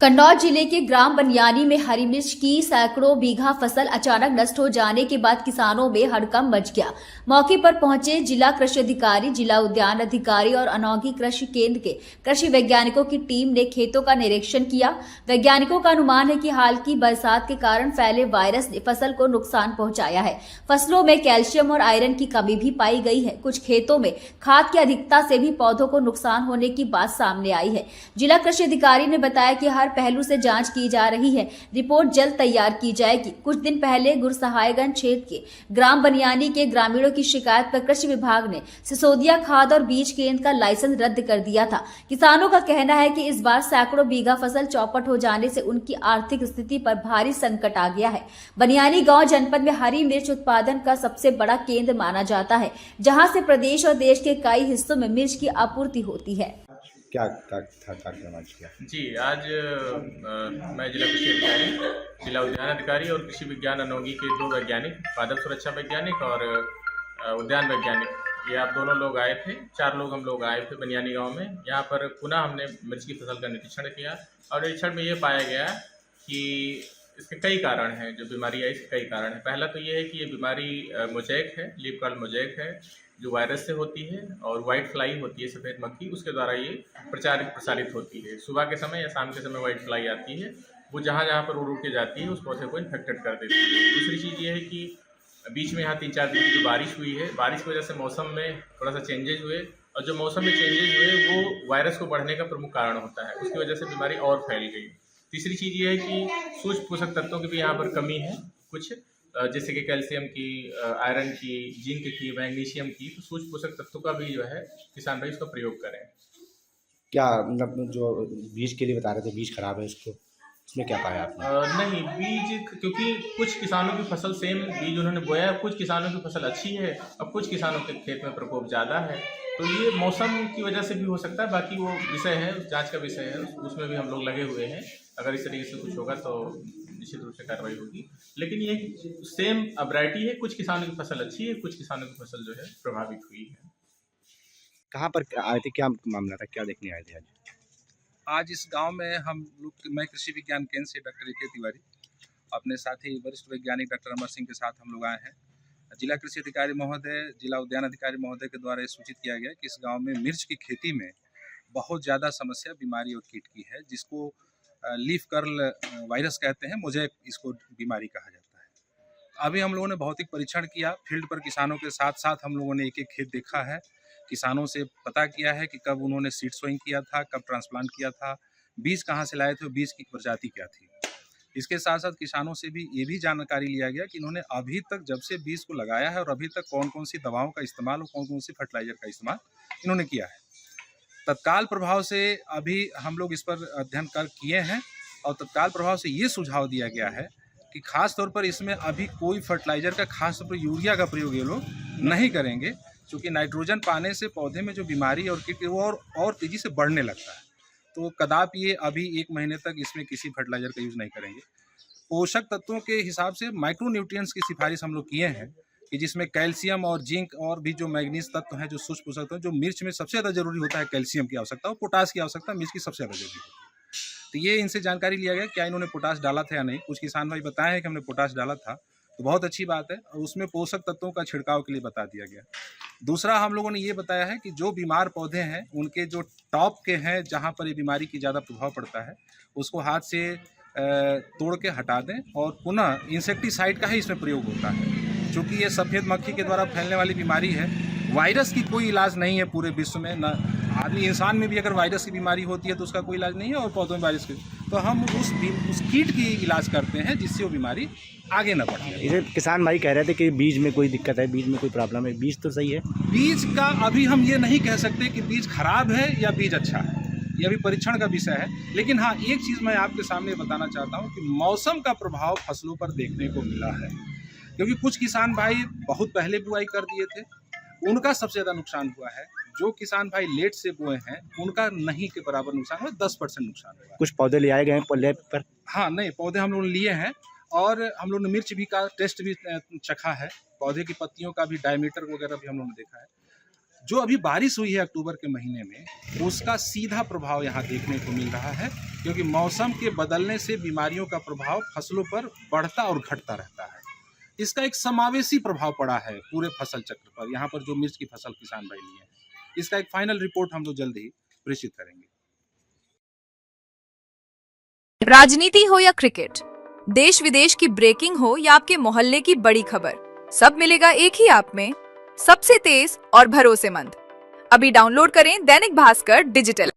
कन्नौज जिले के ग्राम बनियानी में हरी मिर्च की सैकड़ों बीघा फसल अचानक नष्ट हो जाने के बाद किसानों में हड़कंप मच गया। मौके पर पहुंचे जिला कृषि अधिकारी, जिला उद्यान अधिकारी और अनोखी कृषि केंद्र के कृषि वैज्ञानिकों की टीम ने खेतों का निरीक्षण किया। वैज्ञानिकों का अनुमान है कि हाल की बरसात के कारण फैले वायरस ने फसल को नुकसान पहुंचाया है। फसलों में कैल्शियम और आयरन की कमी भी पाई गई है। कुछ खेतों में खाद की अधिकता से भी पौधों को नुकसान होने की बात सामने आई है। जिला कृषि अधिकारी ने बताया कि हर पहलू से जांच की जा रही है, रिपोर्ट जल्द तैयार की जाएगी। कुछ दिन पहले गुरसहायगंज क्षेत्र के ग्राम बनियानी के ग्रामीणों की शिकायत पर कृषि विभाग ने सिसोदिया खाद और बीज केंद्र का लाइसेंस रद्द कर दिया था। किसानों का कहना है कि इस बार सैकड़ों बीघा फसल चौपट हो जाने से उनकी आर्थिक स्थिति पर भारी संकट आ गया है। बनियानी गांव जनपद में हरी मिर्च उत्पादन का सबसे बड़ा केंद्र माना जाता है, जहां से प्रदेश और देश के कई हिस्सों में मिर्च की आपूर्ति होती है। क्या था कार्यक्रम आज किया? जी, आज मैं जिला कृषि अधिकारी, जिला उद्यान अधिकारी और कृषि विज्ञान अनोगी के 2 वैज्ञानिक, पादप सुरक्षा वैज्ञानिक और उद्यान वैज्ञानिक, ये आप दोनों लोग आए थे। 4 लोग हम लोग आए थे बनियानी गांव में। यहाँ पर पुनः हमने मिर्च की फसल का निरीक्षण किया और निरीक्षण में ये पाया गया कि इसके कई कारण हैं। जो बीमारी आई इसके कई कारण हैं। पहला तो ये है कि ये बीमारी मोज़ेक है, लीफ कर्ल मोज़ेक है, जो वायरस से होती है और वाइट फ्लाई होती है, सफ़ेद मक्खी, उसके द्वारा ये प्रसारित होती है। सुबह के समय या शाम के समय वाइट फ्लाई आती है, वो जहाँ जहाँ पर उड़ के जाती है उस पौधे को इन्फेक्टेड कर देती है। दूसरी चीज़ ये है कि बीच में यहाँ 3-4 दिन की जो बारिश हुई है, बारिश की वजह से मौसम में थोड़ा सा चेंजेज हुए और जो मौसम में चेंजेज हुए वो वायरस को बढ़ने का प्रमुख कारण होता है। उसकी वजह से बीमारी और फैल गई। तीसरी चीज़ ये है कि सूक्ष्म पोषक तत्वों की भी यहाँ पर कमी है कुछ, जैसे कि कैल्शियम की, आयरन की, जिंक की, मैग्नीशियम की। तो सूक्ष्म पोषक तत्वों का भी जो है किसान भाई उसका प्रयोग करें। क्या मतलब जो बीज के लिए बता रहे थे बीज खराब है, उसमें क्या पाया आपने? नहीं, बीज, क्योंकि कुछ किसानों की फसल सेम बीज उन्होंने बोया, कुछ किसानों की फसल अच्छी है और कुछ किसानों के खेत में प्रकोप ज़्यादा है। तो ये मौसम की वजह से भी हो सकता है। बाकी वो विषय है, उस जाँच का विषय है, उसमें भी हम लोग लगे हुए हैं। अगर इस तरीके से कुछ होगा तो निश्चित रूप से कार्रवाई होगी। लेकिन ये सेम वैरायटी है, कुछ किसानों की फसल अच्छी है, कुछ किसानों की फसल जो है प्रभावित हुई है। कहाँ पर आए थे, क्या मामला था, क्या देखने आए थे आज? आज इस गांव में मैं कृषि विज्ञान केंद्र से डॉक्टर ए.के. तिवारी अपने साथी वरिष्ठ वैज्ञानिक डॉक्टर अमर सिंह के साथ हम लोग आए हैं। जिला कृषि अधिकारी महोदय, जिला उद्यान अधिकारी महोदय के द्वारा सूचित किया गया कि इस गांव में मिर्च की खेती में बहुत ज़्यादा समस्या बीमारी और कीट की है, जिसको लीफ कर्ल वायरस कहते हैं, मोज़ेक इसको बीमारी कहा जाता है। अभी हम लोगों ने भौतिक परीक्षण किया, फील्ड पर किसानों के साथ साथ हम लोगों ने एक एक खेत देखा है, किसानों से पता किया है कि कब उन्होंने सीड सोइंग किया था, कब ट्रांसप्लांट किया था, बीज कहाँ से लाए थे, बीज की प्रजाति क्या थी। इसके साथ साथ किसानों से भी ये भी जानकारी लिया गया कि इन्होंने अभी तक जब से बीज को लगाया है और अभी तक कौन कौन सी दवाओं का इस्तेमाल और कौन कौन सी फर्टिलाइजर का इस्तेमाल इन्होंने किया है। तत्काल प्रभाव से अभी हम लोग इस पर अध्ययन किए हैं और तत्काल प्रभाव से ये सुझाव दिया गया है कि खास तौर पर इसमें अभी कोई फर्टिलाइजर का, खास तौर पर यूरिया का प्रयोग ये लोग नहीं करेंगे, क्योंकि नाइट्रोजन पाने से पौधे में जो बीमारी और कीट वो और तेज़ी से बढ़ने लगता है। तो कदापि ये अभी 1 महीने तक इसमें किसी फर्टिलाइजर का यूज़ नहीं करेंगे। पोषक तत्वों के हिसाब से माइक्रो न्यूट्रिएंट्स की सिफारिश हम लोग किए हैं कि जिसमें कैल्शियम और जिंक और भी जो मैग्नीज तत्व हैं, जो सूक्ष्म पोषक तत्व, जो मिर्च में सबसे ज़्यादा जरूरी होता है, कैल्शियम की आवश्यकता और पोटास की आवश्यकता मिर्च की सबसे ज़्यादा जरूरी होती है। तो ये इनसे जानकारी लिया गया क्या इन्होंने पोटास डाला था या नहीं। कुछ किसान भाई बताए हैं कि हमने पोटास डाला था, तो बहुत अच्छी बात है। और उसमें पोषक तत्वों का छिड़काव के लिए बता दिया गया। दूसरा हम लोगों ने ये बताया है कि जो बीमार पौधे हैं उनके जो टॉप के हैं, जहाँ पर ये बीमारी की ज़्यादा प्रभाव पड़ता है, उसको हाथ से तोड़ के हटा दें और पुनः इंसेक्टिसाइड का ही इसमें प्रयोग होता है। चूँकि ये सफ़ेद मक्खी के द्वारा फैलने वाली बीमारी है, वायरस की कोई इलाज नहीं है पूरे विश्व में। न आदमी, इंसान में भी अगर वायरस की बीमारी होती है तो उसका कोई इलाज नहीं है, और पौधों में वायरस की, तो हम उस कीट की इलाज करते हैं जिससे वो बीमारी आगे न बढ़े। इसे किसान भाई कह रहे थे कि बीज में कोई दिक्कत है, बीज में कोई प्रॉब्लम है। बीज तो सही है, बीज का अभी हम ये नहीं कह सकते कि बीज खराब है या बीज अच्छा है, ये अभी परीक्षण का विषय है। लेकिन हाँ, एक चीज़ मैं आपके सामने बताना चाहता हूँ कि मौसम का प्रभाव फसलों पर देखने को मिला है, क्योंकि कुछ किसान भाई बहुत पहले बुआई कर दिए थे, उनका सबसे ज़्यादा नुकसान हुआ है। जो किसान भाई लेट से बोए हैं उनका नहीं के बराबर नुकसान हुआ, 10% नुकसान हुआ। कुछ पौधे ले आए गए हैं लैब पर? हाँ, नहीं, पौधे हम लोग लिए हैं और हम लोग ने मिर्च भी का टेस्ट भी चखा है, पौधे की पत्तियों का भी डायमीटर वगैरह भी हम लोगों ने देखा है। जो अभी बारिश हुई है अक्टूबर के महीने में, उसका सीधा प्रभाव यहाँ देखने को मिल रहा है, क्योंकि मौसम के बदलने से बीमारियों का प्रभाव फसलों पर बढ़ता और घटता रहता है। इसका एक समावेशी प्रभाव पड़ा है पूरे फसल चक्र पर। यहाँ पर जो मिर्च की फसल किसान भाई लिए हैं, इसका एक फाइनल रिपोर्ट हम लोग जल्द ही प्रेषित करेंगे। राजनीति हो या क्रिकेट, देश विदेश की ब्रेकिंग हो या आपके मोहल्ले की बड़ी खबर, सब मिलेगा एक ही ऐप में, सबसे तेज और भरोसेमंद। अभी डाउनलोड करें दैनिक भास्कर डिजिटल।